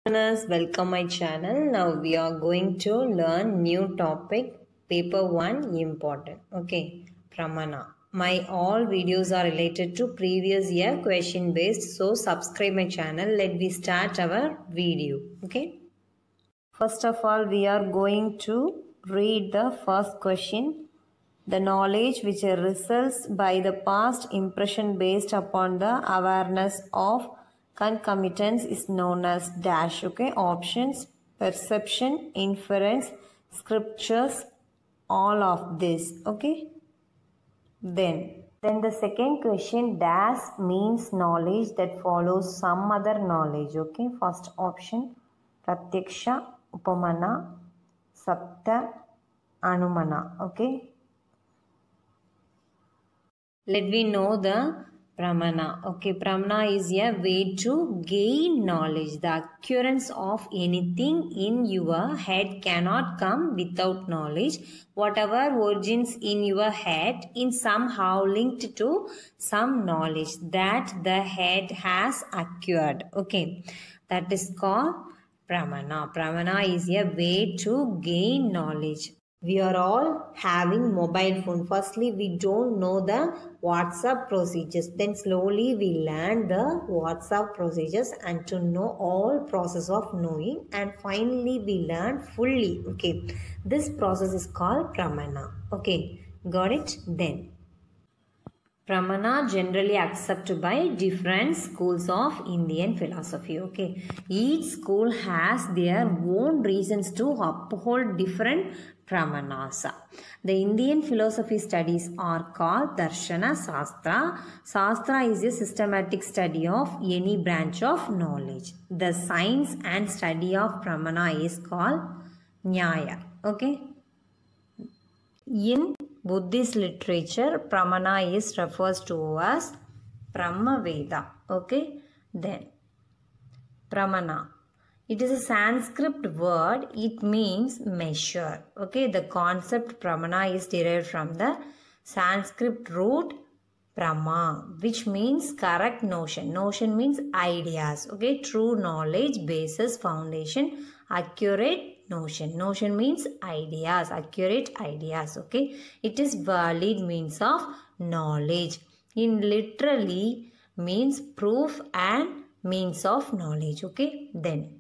Learners, welcome my channel. Now we are going to learn new topic, paper 1 important. Okay, Pramana. My all videos are related to previous year question based, so subscribe my channel. Let me start our video. Okay, first of all we are going to read the first question. The knowledge which results by the past impression based upon the awareness of concomitants is known as dash. Okay, options: perception, inference, scriptures, all of this. Okay, then the second question, dash means knowledge that follows some other knowledge. Okay, first option pratyaksha, upamana, sapta, anumana. Okay, let me know the pramana. Okay, pramana is a way to gain knowledge. The occurrence of anything in your head cannot come without knowledge. Whatever origins in your head is somehow linked to some knowledge that the head has acquired. Okay, that is called pramana. Pramana is a way to gain knowledge. We are all having mobile phone. Firstly, we don't know the WhatsApp procedures. Then slowly we learn the WhatsApp procedures and to know all process of knowing. And finally we learn fully. Okay, this process is called pramana. Okay, got it? Then pramana generally accepted by different schools of Indian philosophy. Okay, each school has their own reasons to uphold different pramanas. The Indian philosophy studies are called Darshana Shastra. Shastra is a systematic study of any branch of knowledge. The science and study of pramana is called Nyaya. Okay. In Buddhist literature, pramana is refers to as Brahma Veda. Okay, then pramana. It is a Sanskrit word. It means measure. Okay, the concept pramana is derived from the Sanskrit root prama, which means correct notion. Notion means ideas. Okay, true knowledge, basis, foundation, accurate notion. Notion means ideas, accurate ideas. Okay, it is valid means of knowledge. In literally means proof and means of knowledge. Okay, then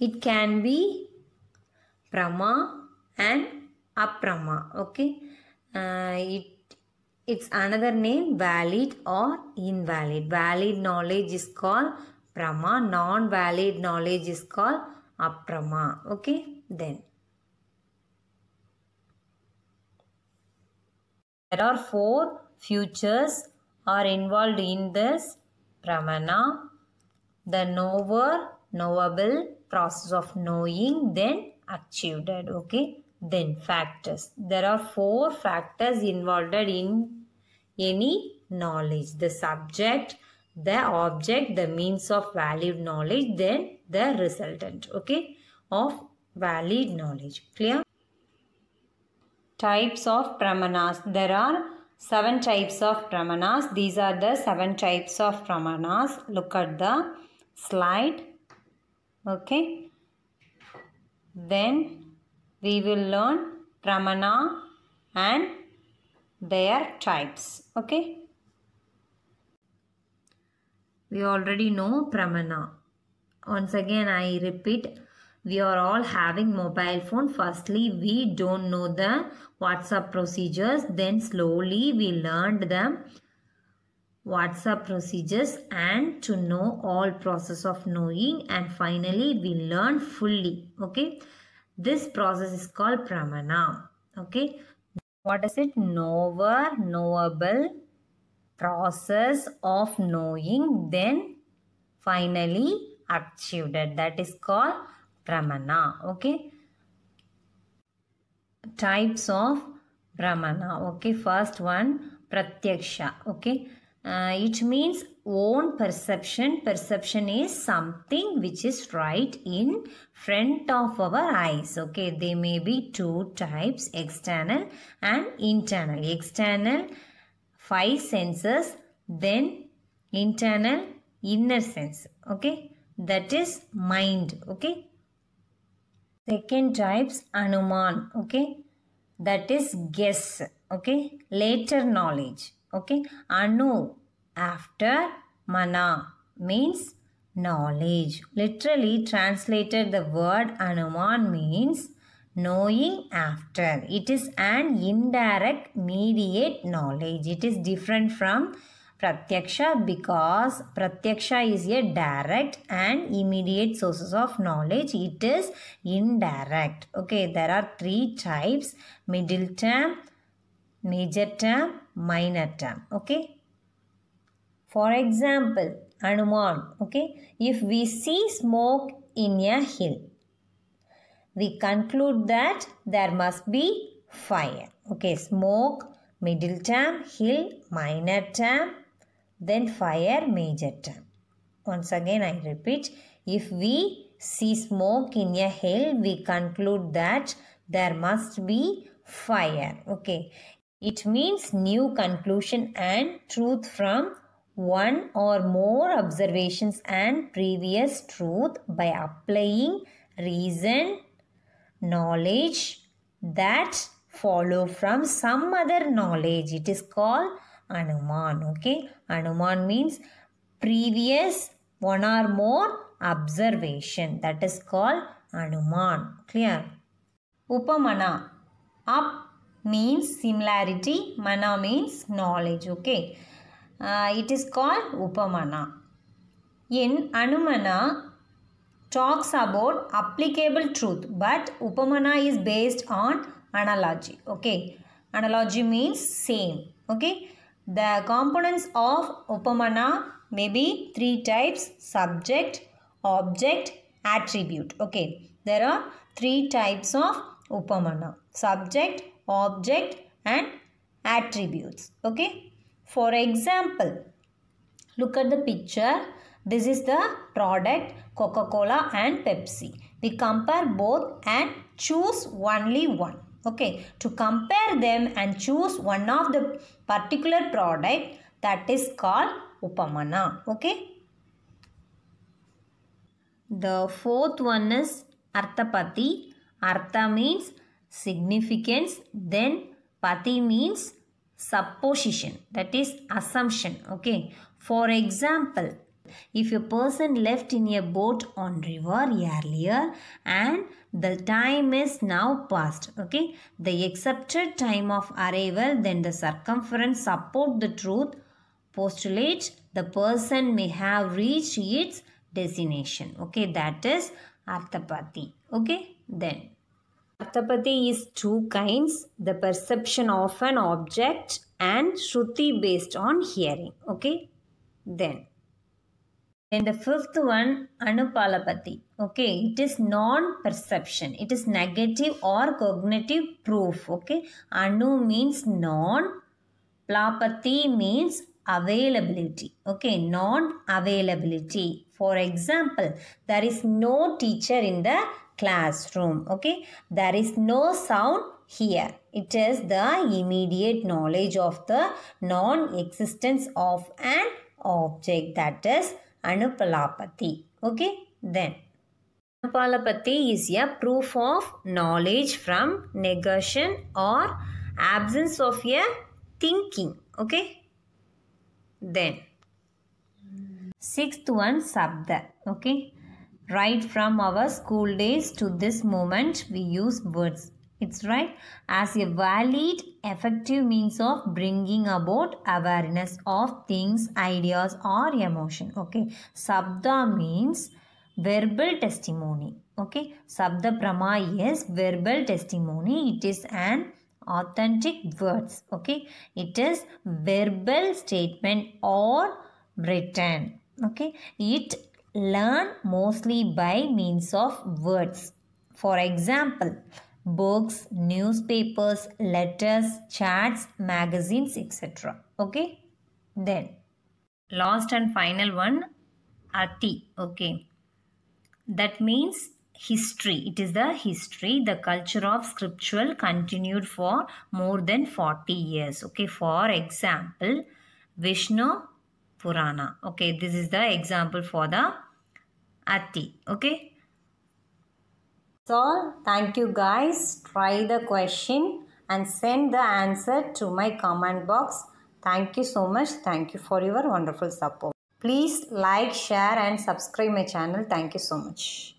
it can be prama and aprama. Okay, it's another name, valid or invalid. Valid knowledge is called prama, non-valid knowledge is called aprama. Okay, then there are 4 futures are involved in this pramana: the knower, knowable, process of knowing, then achieved. Okay, then factors. There are 4 factors involved in any knowledge: the subject, the object, the means of valid knowledge, then the resultant. Okay, of valid knowledge. Clear? Types of pramanas. There are 7 types of pramanas. These are the 7 types of pramanas. Look at the slide. Okay, then we will learn pramana and their types. Okay, we already know pramana. Once again I repeat, we are all having mobile phone. Firstly we don't know the WhatsApp procedures, then slowly we learned the WhatsApp procedures and to know all process of knowing, and finally we learn fully. Okay, this process is called pramana. Okay, what is it? Knower, knowable, process of knowing, then finally achieved. That is called pramana. Okay, types of pramana. Okay, first one, pratyaksha. Okay, it means own perception. Perception is something which is right in front of our eyes. Okay, there may be 2 types, external and internal. External 5 senses, then internal inner sense. Okay, that is mind. Okay. Second types Anuman. Okay, that is guess. Okay, later knowledge. Okay, Anu after, Mana means knowledge. Literally translated, the word Anuman means knowing after. It is an indirect mediate knowledge. It is different from Pratyaksha because Pratyaksha is a direct and immediate sources of knowledge. It is indirect. Okay, there are three types: middle term, major term, minor term. Okay. For example, Anuman. Okay, if we see smoke in a hill, we conclude that there must be fire. Okay, smoke, middle term, hill, minor term, then fire, major term. Once again I repeat, if we see smoke in a hill, we conclude that there must be fire. Okay, it means new conclusion and truth from one or more observations and previous truth by applying reason, knowledge that follow from some other knowledge. It is called Anuman. Okay, Anuman means previous one or more observation. That is called Anuman. Clear? Upamana. Up means similarity. Mana means knowledge. Okay. It is called Upamana. In Anumana talks about applicable truth, but Upamana is based on analogy. Okay. Analogy means same. Okay. The components of Upamana may be three types: subject, object, attribute. Okay. There are three types of Upamana: subject, object and attributes. Okay. For example, look at the picture. This is the product Coca-Cola and Pepsi. We compare both and choose only one. Okay. To compare them and choose one of the particular product, that is called Upamana. Okay. The fourth one is Arthapati. Artha means significance. Then Pati means supposition. That is assumption. Okay. For example, if a person left in a boat on river earlier and the time is now past, okay, the accepted time of arrival, then the circumference support the truth postulate the person may have reached its destination. Okay, that is Arthapati. Okay, then Arthapati is two kinds: the perception of an object and Shruti based on hearing. Okay, then the fifth one, Anupalapati. Okay, it is non-perception. It is negative or cognitive proof. Okay, Anu means non, Plapati means availability. Okay, non-availability. For example, there is no teacher in the classroom. Okay, there is no sound here. It is the immediate knowledge of the non-existence of an object, that is Anupalapati. Okay, then Anupalapati is a proof of knowledge from negation or absence of a thinking. Okay, then sixth one, Sabda. Okay, right from our school days to this moment we use words. It's right as a valid, effective means of bringing about awareness of things, ideas or emotion. Okay, Sabda means verbal testimony. Okay, Sabda Prama is verbal testimony. It is an authentic words. Okay, it is verbal statement or written. Okay, it learn mostly by means of words. For example, books, newspapers, letters, chats, magazines, etc. Okay, then last and final one, Ati. Okay, that means history. It is the history, the culture of scriptural continued for more than 40 years. Okay, for example, Vishnu Purana. Okay, this is the example for the ati. Okay. So thank you guys. Try the question and send the answer to my comment box. Thank you so much. Thank you for your wonderful support. Please like, share and subscribe my channel. Thank you so much.